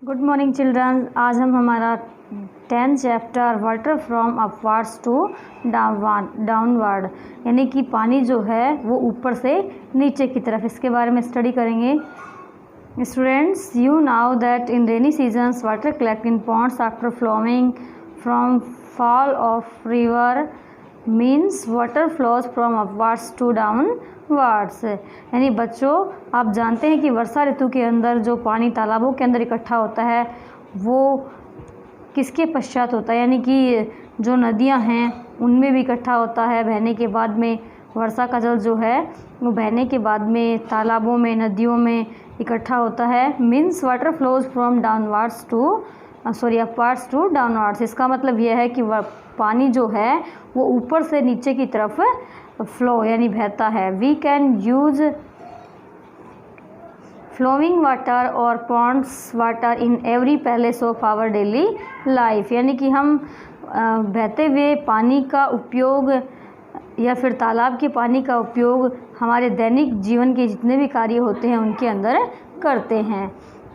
Good morning children. आज हम हमारा 10th chapter water from upwards to downward यानी कि पानी जो है वो ऊपर से नीचे की तरफ, इसके बारे में स्टडी करेंगे। Students, you now that in rainy seasons water collect in ponds after flowing from fall of river means water flows from upwards to downwards. यानी बच्चों, आप जानते हैं कि वर्षा ऋतु के अंदर जो पानी तालाबों के अंदर इकट्ठा होता है वो किसके पश्चात होता है, यानी कि जो नदियां हैं उनमें भी इकट्ठा होता है। बहने के बाद में वर्षा का जल जो है वो बहने के बाद में तालाबों में, नदियों में इकट्ठा होता है। Means water flows from downwards to upwards to downwards. इसका मतलब यह है कि पानी जो है वो ऊपर से नीचे की तरफ फ्लो यानी बहता है। We can use flowing water और ponds water in every palace of our daily life. यानी कि हम बहते हुए पानी का उपयोग या फिर तालाब के पानी का उपयोग हमारे दैनिक जीवन के जितने भी कार्य होते हैं उनके अंदर करते हैं।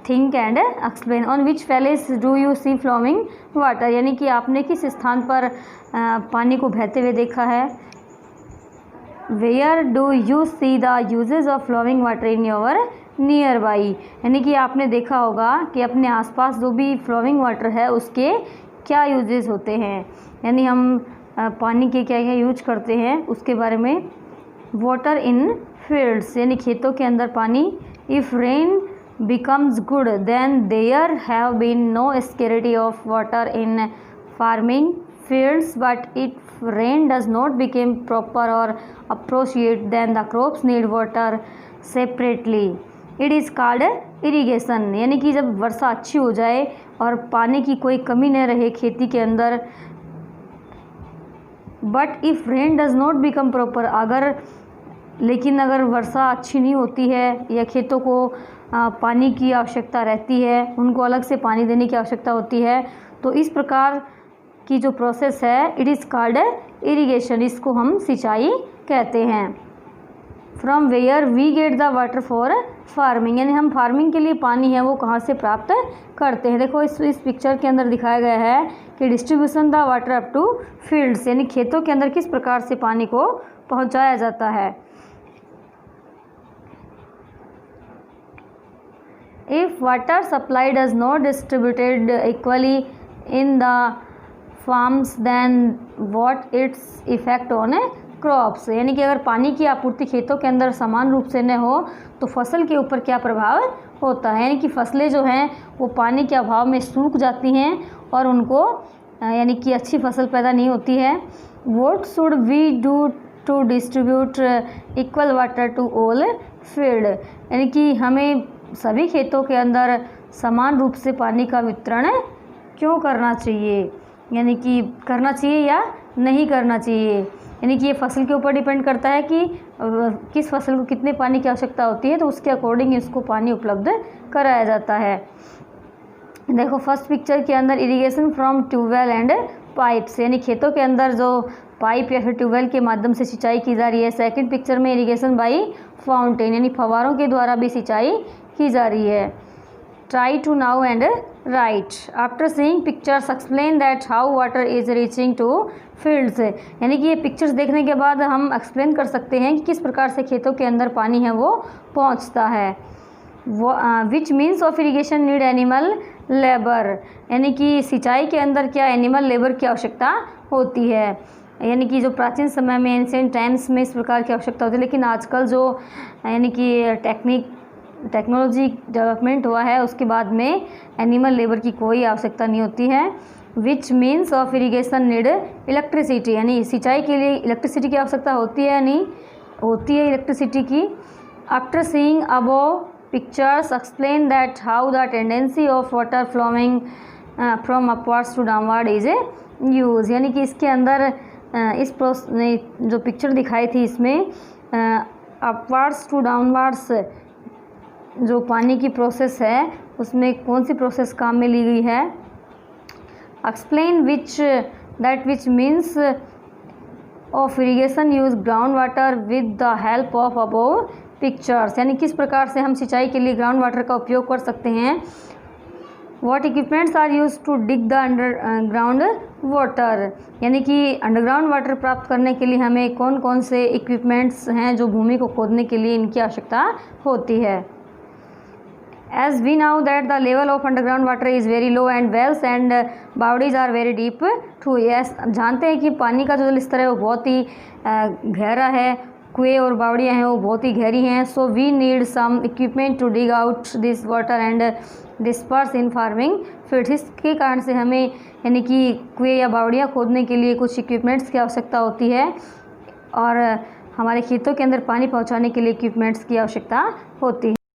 Think and explain on which palace do you see flowing water. यानी कि आपने किस स्थान पर पानी को बहते हुए देखा है। Where do you see the uses of flowing water in your nearby. यानी कि आपने देखा होगा कि अपने आसपास जो भी फ्लोइंग वाटर है उसके क्या यूजेस होते हैं, यानी हम पानी के क्या क्या यूज करते हैं उसके बारे में। वाटर इन फील्ड्स यानी खेतों के अंदर पानी। If rain becomes good then there have been no scarcity of water in farming fields, but if rain does not become proper or appropriate then the crops need water separately. It is called irrigation। यानी कि जब वर्षा अच्छी हो जाए और पानी की कोई कमी न रहे खेती के अंदर, but if rain does not become proper, लेकिन अगर वर्षा अच्छी नहीं होती है या खेतों को पानी की आवश्यकता रहती है, उनको अलग से पानी देने की आवश्यकता होती है, तो इस प्रकार की जो प्रोसेस है इट इज़ कॉल्ड इरिगेशन। इसको हम सिंचाई कहते हैं। From where we get the water for farming. यानी हम फार्मिंग के लिए पानी है वो कहाँ से प्राप्त करते हैं। देखो इस पिक्चर के अंदर दिखाया गया है कि distribution the water up to fields, यानी खेतों के अंदर किस प्रकार से पानी को पहुँचाया जाता है। If water supply does not distributed equally in the farms then what its effect on crops। यानी कि अगर पानी की आपूर्ति खेतों के अंदर समान रूप से न हो तो फसल के ऊपर क्या प्रभाव होता है। यानी कि फसलें जो हैं वो पानी के अभाव में सूख जाती हैं और उनको यानी कि अच्छी फसल पैदा नहीं होती है। What should we do to distribute equal water to all field। यानी कि हमें सभी खेतों के अंदर समान रूप से पानी का वितरण क्यों करना चाहिए, यानी कि करना चाहिए या नहीं करना चाहिए। यानी कि ये फसल के ऊपर डिपेंड करता है कि किस फसल को कितने पानी की आवश्यकता होती है, तो उसके अकॉर्डिंग इसको पानी उपलब्ध कराया जाता है। देखो फर्स्ट पिक्चर के अंदर irrigation from tubewell and pipes, यानी खेतों के अंदर जो पाइप या फिर ट्यूबवेल के माध्यम से सिंचाई की जा रही है। सेकंड पिक्चर में इरिगेशन बाई फाउंटेन, यानी फव्वारों के द्वारा भी सिंचाई की जा रही है। Try to now and write after seeing pictures explain that how water is reaching to fields. यानी कि ये पिक्चर्स देखने के बाद हम एक्सप्लेन कर सकते हैं कि किस प्रकार से खेतों के अंदर पानी है वो पहुंचता है। Which means of irrigation need animal labour. यानी कि सिंचाई के अंदर क्या एनिमल लेबर की आवश्यकता होती है। यानी कि जो प्राचीन समय में एंशिएंट टाइम्स में इस प्रकार की आवश्यकता होती है, लेकिन आजकल जो यानी कि टेक्नोलॉजी डेवलपमेंट हुआ है उसके बाद में एनिमल लेबर की कोई आवश्यकता नहीं होती है। Which means of irrigation need electricity. यानी सिंचाई के लिए इलेक्ट्रिसिटी की आवश्यकता होती है, नहीं होती है इलेक्ट्रिसिटी की। After seeing above pictures explain that how the tendency of water flowing from upwards to downward is use. यानी कि इसके अंदर जो पिक्चर दिखाई थी इसमें अपवर्ड्स टू डाउनवर्ड्स जो पानी की प्रोसेस है उसमें कौन सी प्रोसेस काम में ली गई है। Explain which means of irrigation use ground water with the help of above pictures. यानी किस प्रकार से हम सिंचाई के लिए ग्राउंड वाटर का उपयोग कर सकते हैं what equipments are use to dig the underground water, यानी कि अंडरग्राउंड वाटर प्राप्त करने के लिए हमें कौन कौन से इक्विपमेंट्स हैं जो भूमि को खोदने के लिए इनकी आवश्यकता होती है। As we know that the level of underground water is very low and wells and बावड़ीज are very deep too. Yes, जानते हैं कि पानी का जो जल स्तर है वो बहुत ही गहरा है, कुएं और बावड़ियाँ हैं वो बहुत ही गहरी हैं। So we need some equipment to dig out this water and disperse in farming fields. इसके कारण से हमें यानी कि कुएं या बावड़ियाँ खोदने के लिए कुछ इक्विपमेंट्स की आवश्यकता होती है और हमारे खेतों के अंदर पानी पहुँचाने के लिए इक्विपमेंट्स की आवश्यकता होती है।